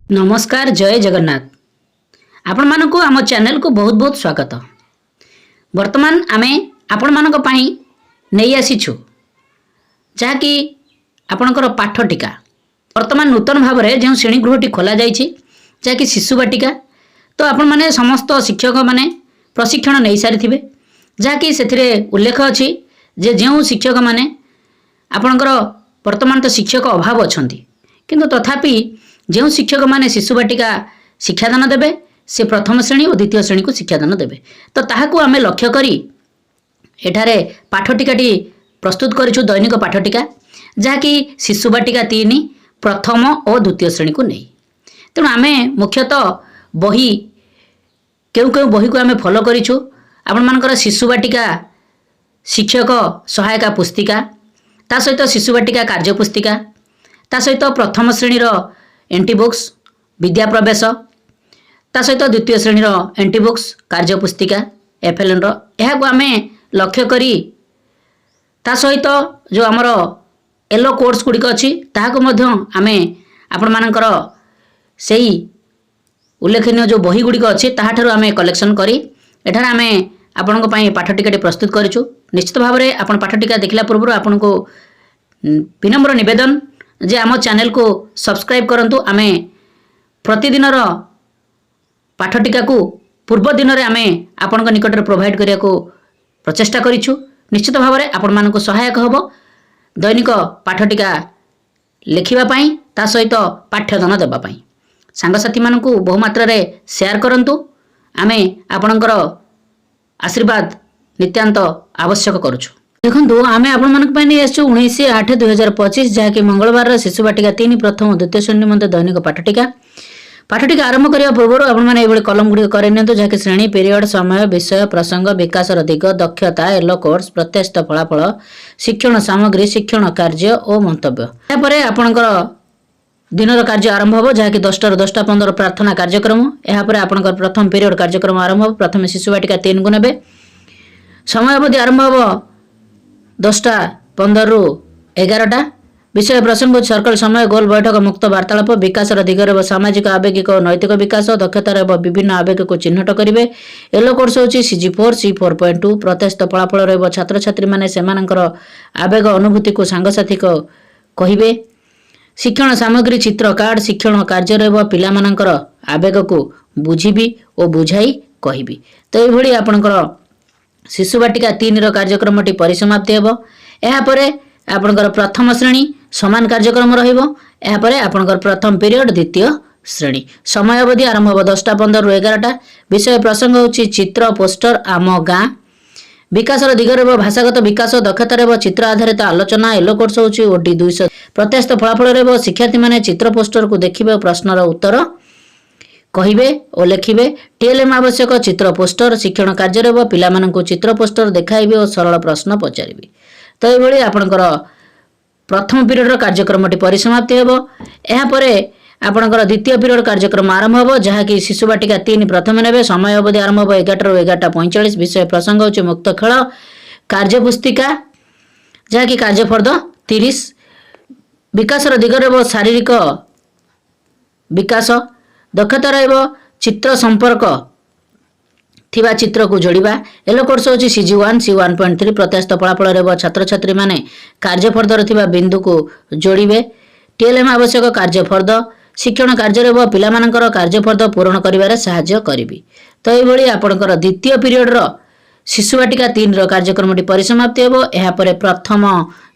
नमस्कार जय जगन्नाथ। आपण मानक आम चैनल को बहुत बहुत स्वागत। वर्तमान आमे आपण मानक पई नहीं आसीछु जहाँकि आपणकर पाठ टीका वर्तमान नूतन भाव में जो श्रेणीगृहटी खोल जाइए जहाँकि शिशु बाटिका। तो आपण माने समस्त शिक्षक माने प्रशिक्षण नहीं सारी जहाँकि से उल्लेख अच्छी जे जो शिक्षक माने आपणकर वर्तमान तो शिक्षक अभाव अच्छा किंतु तथापि जो शिक्षक माने शिशु बाटिका शिक्षादान देवे से प्रथम श्रेणी और द्वितीय श्रेणी को शिक्षादान देवे। तो ताहाकू आमे लक्ष्य करी एठारे पाठटिकाटी प्रस्तुत करिछु दैनिक पाठटिका जहाँकि शिशु बाटिका 3 प्रथम और द्वितीय श्रेणी को नहीं। तेणु आमे मुख्यतः बही केउ केउ बही को आमे फॉलो करिछु। आपण मानकर शिशु बाटिका शिक्षक सहायता पुस्तिका ता सहित शिशु बाटिका कार्य पुस्तिका ता सहित प्रथम श्रेणी एंटी बुक्स विद्या प्रवेश ता सहित द्वितीय श्रेणी एंटी बुक्स कार्य पुस्तिका एफएलएन को आमे लक्ष्य करी ता सहित जो आमर येलो कोर्स गुड़िक अच्छी ताहाको मध्य आमे आपण मानकर सेही उल्लेखनीय जो बही गुड़िक अच्छी ताहाठारु आमे कलेक्शन करी एठार आमे आपनको पई पाठटिकाटी प्रस्तुत करिछु। निश्चित भाव में आपण पाठटिका देखला पूर्व आपनको विनम्र निवेदन जे आम चैनल को सब्सक्राइब करंतु। आमे प्रतिदिन पाठटिका को पूर्व दिन में आमे आपण निकट में प्रोवाइड करिया को प्रचेष्टा करिछु। निश्चित भाव में आपण मानक सहायक हबो दैनिक पाठटिका लिखिबा पई ता सहित पाठ्यदान देबा पई। सांगसाथी मानकू बहुमात्रा रे शेयर करंतु। आमे आपणकर आशीर्वाद नित्यांत आवश्यक करुछु। देखो आम आपण मानक नहीं आसु 19/8/2025 जहाँकि मंगलवार शिशु बाटिका 3 प्रथम द्वितीय श्रेणी निमंते दैनिक पाठटिका आरंभ करने पूर्व आपने कलम गुड़ी कर जहाँकि श्रेणी पीरियड समय विषय प्रसंग विकास दिग दक्षता येलो कोर्स प्रत्याशित फलाफल शिक्षण सामग्री शिक्षण कार्य और मंतव्य यापर आपणकर दिन कार्य आरंभ हो जहाँकि 10 ରୁ 10:15 प्रार्थना कार्यक्रम यापर आपणकर प्रथम पीरियड कार्यक्रम आरंभ हो। प्रथम शिशु बाटिका 3 को नेबे समय अवधि आरंभ हो 10:15 ରୁ 11टा विषय प्रसंग सर्कल समय गोल बैठक मुक्त वार्तालाप विकास दिगरे सामाजिक आवेगिक और नैतिक विकास दक्षतार विभिन्न आवेग को चिन्हट करेंगे। येलो कोर्स होची CG4 C4.2 प्रत्याशित फलाफल रहिबो छात्र छात्री माने सेमानकर आवेग अनुभूति को सांगसाथी को कहिबे। शिक्षण सामग्री चित्र कार्ड शिक्षण कार्य रहिबो पिला मानकर आवेग को बुझिबी और बुझाई कहिबी। तो ये भली आपनकर शिशु बाटिका 3 कार्यक्रमटी परिसमाप्ति हेबो। एहा परे आपनकर प्रथम श्रेणी समान कार्यक्रम रहिबो। एहा परे आपनकर प्रथम पीरियड द्वितीय श्रेणी समय अवधि आरंभ हो 10:15 ରୁ 11टा विषय प्रसंग होची चित्र पोस्टर आम गाँ विकास दिगरे भाषागत विकास दक्षतार चित्र आधारित आलोचना येलो कोर्स होची OD 200 प्रत्याशित फलाफल रहिबो शिक्षार्थी माने चित्र पोस्टर को देखिबे प्रश्नर उत्तर कहिबे और लिखिबे। टीएलएम आवश्यक चित्र पोस्टर शिक्षण कार्य रहिबो पिला माननकु चित्र पोस्टर देखाइबे और सरल प्रश्न पचारिबे। तो ये भली आपणकर प्रथम पीरियड कार्यक्रमटी परिसमाप्ति हेबो। एहा परे आपणकर द्वितीय पीरियड कार्यक्रम आरंभ हो जहाँकि शिशु बाटिका 3 प्रथम नेबे समय अवधि आरंभ हो 11 ରୁ 11:45 विषय प्रसंग होची मुक्त खेल कार्य पुस्तिका जहाँकि कार्यफर्द 30 विकास दिगरे शारीरिक विकास दक्षता रहिबो चित्र संपर्क थिबा चित्र को जोड़िबा। येलो कोर्स होची CG1 C1.3 प्रत्याशित फलाफल रहिबो छात्र छात्री माने कार्यफर्दर थिबा बिंदु को जोड़िबे। टीएलएम आवश्यक कार्यफर्द शिक्षण कार्य रहिबो पिला मानकर कार्यफर्द पूर्ण करिवारे सहाय्य करिबी। तो ये भली आपनकर द्वितीय पीरियड शिशु बाटिका 3 कार्यक्रमटी परिसमाप्ति हेबो। एहा परे प्रथम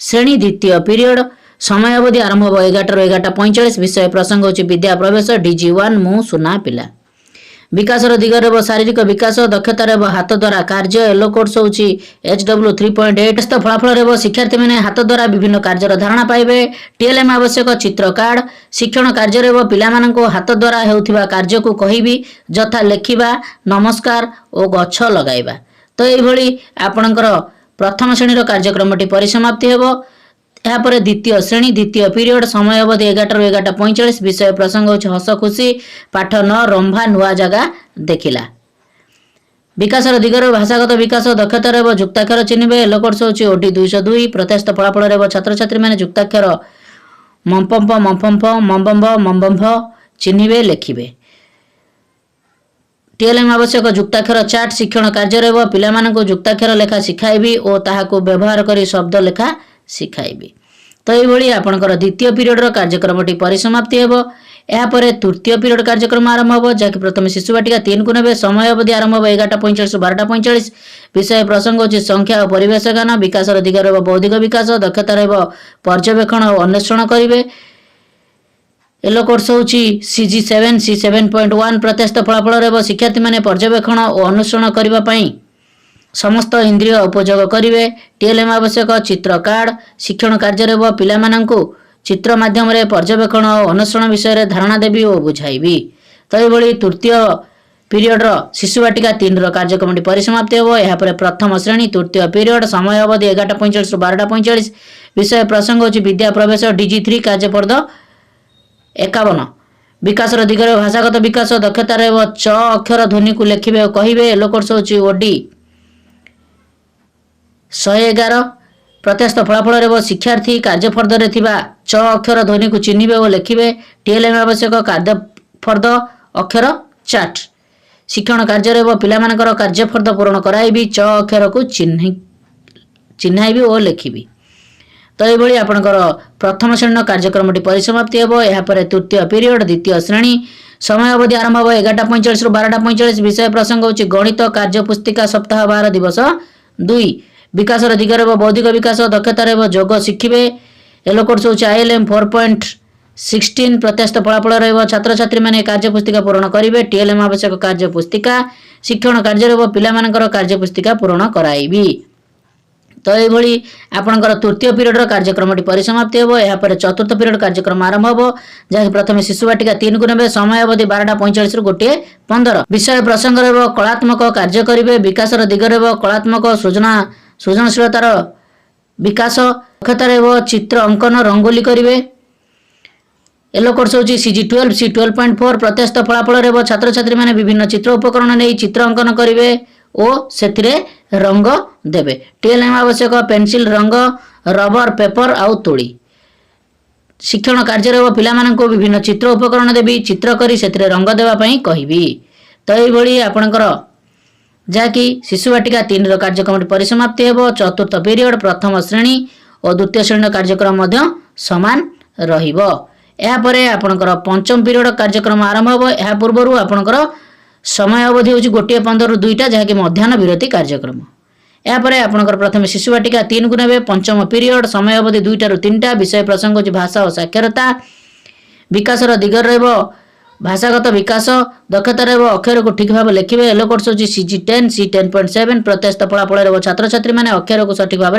श्रेणी द्वितीय पीरियड समय अवधि आरंभ हो 11 ରୁ 11:45 विषय प्रसंग होची विद्या प्रवेश DG1 मु सुना पिला विकास दिगरे शारीरिक विकास दक्षतार हाथ द्वारा कार्य येलो कोर्स होची HW 3.8 फलाफल रहिबो शिक्षार्थी माने हाथ द्वारा विभिन्न कार्यर धारणा पाइबे। टीएलएम आवश्यक चित्र कार्ड शिक्षण कार्य रहिबो पिला माननको हाथ द्वारा हेउथिबा कार्य को कहिबी जथा लेखिबा नमस्कार और गछ लगाइबा। तो ये भली आपणकर प्रथम श्रेणी कार्यक्रमटी परिसमाप्ति हेबो। यहाँ पर द्वितीय श्रेणी द्वितीय पीरियड समय अवधि 11 ରୁ 11:45 विषय प्रसंग होची हस खुशी पाठ 9 रंभा नुआ जगह देखिला विकास दिगरे भाषागत विकास दक्षतार जुक्ताक्षर चिन्हबे। येलो कोर्स होची OD 202 प्रत्याशित फलाफल छात्र छात्री माने जुक्ताक्षर मम्पम्प मम्पम्प मम्बम्भ मम्बम्भ ଚିହ୍ନିବେ ଲେଖିବେ। टीएलएम आवश्यक जुक्ताक्षर चार्ट शिक्षण कार्य रहिब पिलामानंकु जुक्ताक्षर लेखा शिखाइबी और ताहाकु व्यवहार करी शब्द लेखा शिखाइबी। तो यही आपणकर द्वितीय पीरियडर कार्यक्रमटी परिसमाप्ति हेब। यापर तृतीय पीरियड कार्यक्रम आरंभ हो जहाँकि प्रथम शिशु बाटिका 3 को नेबे। समय अवधि आरंभ हो 11:45 12:45। विषय प्रसंग होची संख्या और परिवेश ज्ञान। विकासर दिग रहिब बौद्धिक विकास। दक्षता रहिब पर्यवेक्षण और अन्वेषण करिवे। येलो कोर्स होची CG7 C7.1 प्रत्यस्त फलाफल रहिब। शिक्षार्थी माने पर्यवेक्षण और अनुसरण करिबा पई समस्त इंद्रिय उपयोग करिवे। टीएलएम आवश्यक चित्र कार्ड शिक्षण कार्य रहिब। पिलामानंकु चित्र माध्यम रे पर्यवेक्षण और अनुसरण विषय रे धारणा देबी और बुझाइबी। तो एभली तृतीय पीरियड शिशु बाटिका 3 कार्यक्रम परिसमाप्ति हो। यहाँ पर प्रथम श्रेणी तृतीय पीरियड समय अवधि 11:45 12:45। विषय प्रसंग होची विद्या प्रवेश DG3 कार्यपद 51। विकासर दिगरे भाषागत विकास। दक्षता रहिब च अक्षर ध्वनि को लेखिबे और कहिबे। येलो कोर्स होची ओडी 111। प्रत्यस्त फलाफल रहिब शिक्षार्थी कार्यफर्द रे थिबा च अक्षर ध्वनि को चिन्हिबे और लेखिबे। टीएलएम आवश्यक कार्यफर्द अक्षर चार्ट शिक्षण कार्य रहिब। पिलामानकर कार्यफर्द पूर्ण कराइबी च अक्षर को चिन्हाइबी और लेखिबी। तो यही आपणकर प्रथम श्रेणी कार्यक्रमटी परिसमाप्ति हेब। यापर तृतीय पीरियड द्वितीय श्रेणी समय अवधि आरंभ हो 11:45 12:45। विषय प्रसंग होची गणित कार्य पुस्तिका सप्ताह 12 दिवस 2। विकासर दिग रहिब बौद्धिक विकास। दक्षता रहिब योग शिखिबे। येलो कोर्स होची ILM 4.16। प्रत्यस्त फलाफल रहिब छात्र छात्री माने कार्य पुस्तिका पूर्ण करिवे। टीएलएम आवश्यक कार्य पुस्तिका शिक्षण कार्य रहिब। पिलामानकर कार्य पुस्तिका पूर्ण कराइबी। तो यही आपणकर तृतीय पीरियड कार्यक्रमटी परिसमाप्ति हो। यापर चतुर्थ पीरियड कार्यक्रम आरंभ हो जहाँकि प्रथम शिशु बाटिका 3 को नेबे। समय अवधि 12:45 रु 1:15। विषय प्रसंग रहिब कलात्मक कार्य करिवे। विकासर दिग रहिब कलात्मक सृजनशीलतार विकास। दक्षता रहिब चित्र अंकन रंगोली करिवे। येलो कोर्स होची CG12 C12.4। प्रत्यस्त फलाफल रहिब छात्र छात्री माने विभिन्न चित्र उपकरण नै चित्र अंकन करिवे और सेथिरे रंग देबे। टीएलएम आवश्यक पेंसिल रंग रबर पेपर आउ तुली। शिक्षण कार्य रहिब पिलामानंको विभिन्न चित्र उपकरण देबी चित्र करी सेथिरे रंग देबा पई कहिबी। तो एभली आपणकर जाकी शिशु बाटिका 3 कार्यक्रम परिसमाप्ति हेब। चतुर्थ पीरियड प्रथम श्रेणी और द्वितीय श्रेणी कार्यक्रम मध्य समान रहिब। यापर आपणकर पंचम पीरियड कार्यक्रम आरंभ हो। या पूर्व आपणकर समय अवधि होची 1:15 रु 2टा जहाँकि मध्याह्न विरति कार्यक्रम। यापर आपणकर प्रथम शिशु बाटिका 3 को नेबे। पंचम पीरियड समय अवधि 2टा रु 3टा। विषय प्रसंग होची भाषा और साक्षरता। विकासर दिग रहिब भाषागत विकास। दक्षता रहिब अक्षर को ठीक भाव लेखिबे। येलो कोर्स होची CG10 C10.7। प्रत्यस्त फलाफल रहिब छात्र छात्री माने अक्षर को सठिक भाव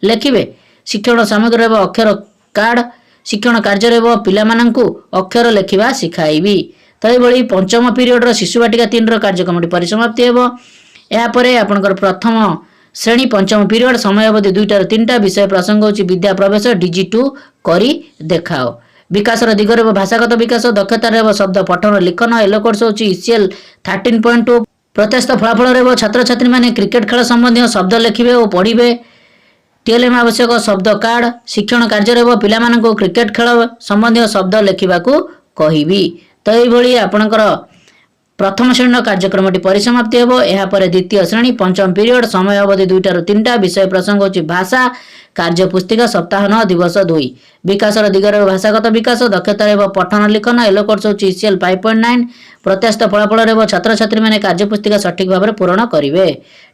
लेखिबे। शिक्षण सामग्री रहिब अक्षर कार्ड। शिक्षण कार्य रहिब पिलामानंकु अक्षर लेखिबा शिखाइबी। तो यही पंचम पीरियड शिशु बाटिका 3 कार्यक्रम परिसमाप्ति हेब। यापर आपणकर प्रथम श्रेणी पंचम पीरियड समय अवधि 2टा रु 3टा। विषय प्रसंग होची विद्या प्रवेश DG2 करी देखाओ। विकासर दिग रहिब भाषागत विकास। दक्षता रहिब शब्द पठन लिखन। येलो कोर्स होची ECL 13.2। प्रत्यस्त फलाफल रहिब छात्र छात्री माने क्रिकेट खेल संबंधी शब्द लेखिबे और पढ़िबे। टीएलएम आवश्यक शब्द कार्ड शिक्षण कार्य रहिब पिलामानंको क्रिकेट खेल संबंधी शब्द लेखिबाकू कहिबी। तो यही आपणकर प्रथम श्रेणी कार्यक्रम परिसमाप्ति हेब। यापर द्वितीय श्रेणी पंचम पीरियड समय अवधि 2टा रु 3टा। विषय प्रसंग होची भाषा कार्य पुस्तिका सप्ताह 9 दिवस 2। विकासर दिग रहिब भाषागत विकास। दक्षता रहिब पठन लिखन। येलो कोर्स होची ECL 5.9। प्रत्यस्त फलाफल रहिब छात्र छात्री माने कार्य पुस्तिका सठिक भाव पूर्ण करिवे।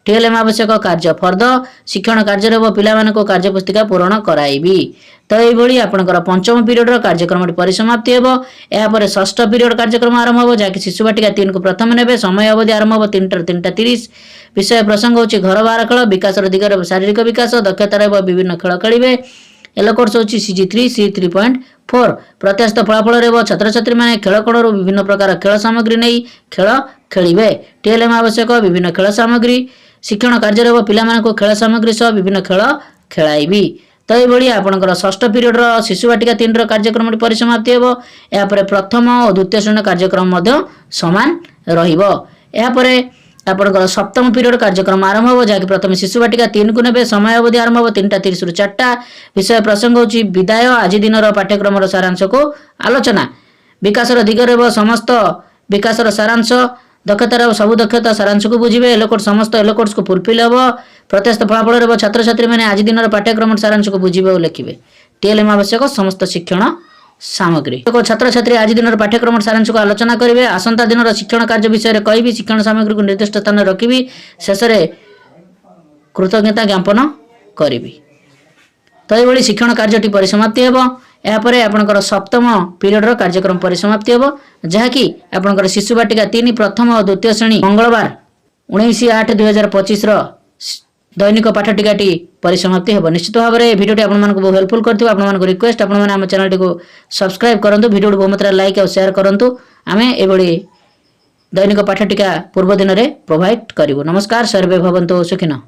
टीएलएम आवश्यक कार्य फर्द शिक्षण कार्य रहिब पिलामानको कार्य पुस्तिका पूर्ण कराइबी। तो यही आपणकर पंचम पीरियड कार्यक्रम परिसमाप्ति हेब। यापर षष्ठ पीरियड कार्यक्रम आरंभ हो जहाँकि शिशु बाटिका 3 को प्रथम नेबे। समय अवधि आरंभ हो 3टा रु 3:30। विषय प्रसंग होची घर बाहर खेल। विकासर दिग रहिब शारीरिक विकास। दक्षता रहिब विभिन्न खेल खेलिबे। येलो कोर्स होची CG3 C3.4। प्रत्यस्त फलाफल रहिब छात्र छात्री माने खेल कोणरू विभिन्न प्रकार खेल सामग्री नै खेल खेलिबे। टीएलएम आवश्यक विभिन्न खेल सामग्री। शिक्षण कार्य रहिब पिलामानको खेल सामग्री सह विभिन्न खेल खेलाइबी। तो यही आपणकर षष्ठ पीरियड शिशु बाटिका 3 कार्यक्रम परिसमाप्ति हेब। यापर प्रथम और द्वितीय श्रेणी कार्यक्रम मध्य समान रहिब। यापर आपणकर सप्तम पीरियड कार्यक्रम आरंभ हो जहाँकि प्रथम शिशु बाटिका 3 को नेबे। समय अवधि आरंभ हो 3:30 रु 4टा। विषय प्रसंग होची विदाय आज दिन पाठ्यक्रम सारांश को आलोचना। विकासर दिगरे समस्त विकासर सारांश दक्षतार सबु दक्षता सारांश को बुझे एलोकोड समस्त एलोकोड्स को फुलफिल हम प्रत्यस्त फलाफल छात्र छात्री मैंने आज दिन पाठ्यक्रम सारांश को बुझे और लिखे टीएलएम आवश्यक समस्त शिक्षण सामग्री छात्र छात्री आज दिन पाठ्यक्रम सारांश को आलोचना करेंगे आसंता दिन शिक्षण कार्य विषय कहि शिक्षण सामग्री को निर्दिष्ट स्थान रखी शेष में कृतज्ञता ज्ञापन करी तो ये शिक्षण कार्यटी परिसमाप्ति होब यापर आपंकर सप्तम पीरियड कार्यक्रम परिसमाप्ति होब जहाँकि आपंकर शिशु बाटिका 3 प्रथम और द्वितीय श्रेणी मंगलवार 19/8/2025 दैनिक पाठटिकाटी परिसमाप्ति होब। निश्चित भाव में भिडियोटी आपको बहुत हेल्पफुल कर आप रिक्वेस्ट आप चैनल को सब्सक्राइब करूँ भिडियो बहुत मात्रा लाइक और शेयर करूँ आम ये दैनिक पाठटिका पूर्व दिन में प्रोवाइड करूँ। नमस्कार सर्वे भवन्तु सुखिनः।